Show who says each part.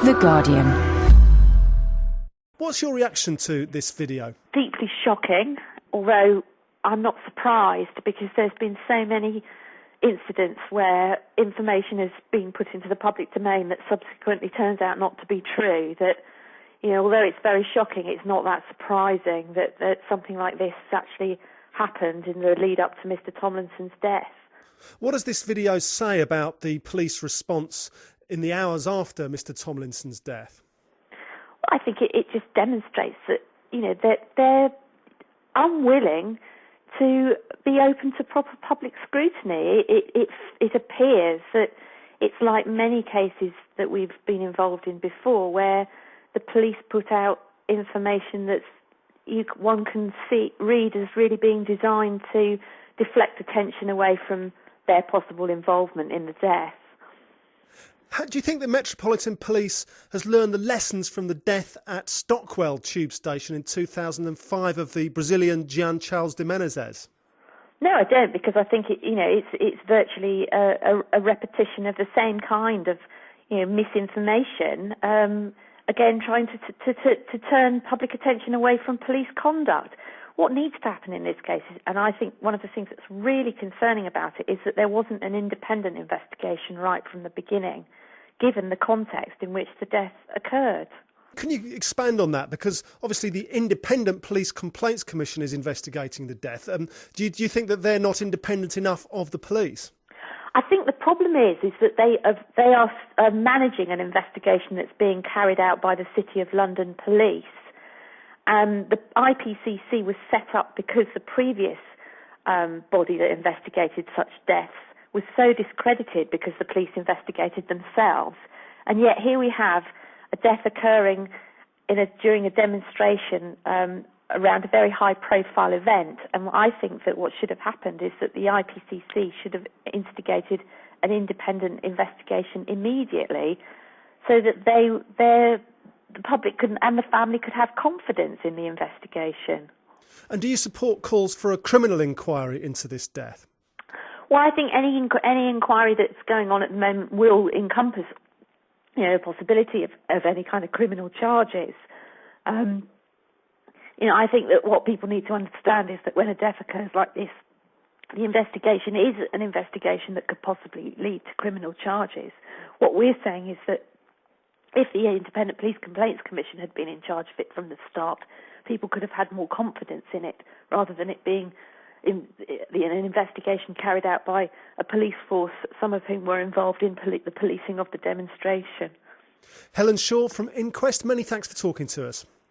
Speaker 1: The Guardian.
Speaker 2: What's your reaction to this video?
Speaker 3: Deeply shocking, although I'm not surprised because there's been so many incidents where information has been put into the public domain that subsequently turns out not to be true, that, although it's very shocking, it's not that surprising that something like this actually happened in the lead up to Mr. Tomlinson's death.
Speaker 2: What does this video say about the police response in the hours after Mr. Tomlinson's death?
Speaker 3: I think it just demonstrates that, that they're unwilling to be open to proper public scrutiny. It appears that it's like many cases that we've been involved in before, where the police put out information that one can read as really being designed to deflect attention away from their possible involvement in the death.
Speaker 2: Do you think the Metropolitan Police has learned the lessons from the death at Stockwell tube station in 2005 of the Brazilian Jean Charles de Menezes?
Speaker 3: No, I don't, because I think it's virtually a repetition of the same kind of misinformation. Again, trying to turn public attention away from police conduct. What needs to happen in this case is, and I think one of the things that's really concerning about it, is that there wasn't an independent investigation right from the beginning, given the context in which the death occurred.
Speaker 2: Can you expand on that? Because obviously the Independent Police Complaints Commission is investigating the death. Do you think that they're not independent enough of the police?
Speaker 3: I think the problem is that they are managing an investigation that's being carried out by the City of London Police. The IPCC was set up because the previous body that investigated such deaths was so discredited because the police investigated themselves. And yet here we have a death occurring during a demonstration around a very high-profile event. And I think that what should have happened is that the IPCC should have instigated an independent investigation immediately, so that the public and the family could have confidence in the investigation.
Speaker 2: And do you support calls for a criminal inquiry into this death?
Speaker 3: Well, I think any inquiry that's going on at the moment will encompass, the possibility of any kind of criminal charges. I think that what people need to understand is that when a death occurs like this, the investigation is an investigation that could possibly lead to criminal charges. What we're saying is that if the Independent Police Complaints Commission had been in charge of it from the start, people could have had more confidence in it, rather than it being an investigation carried out by a police force, some of whom were involved in the policing of the demonstration.
Speaker 2: Helen Shaw from Inquest, many thanks for talking to us.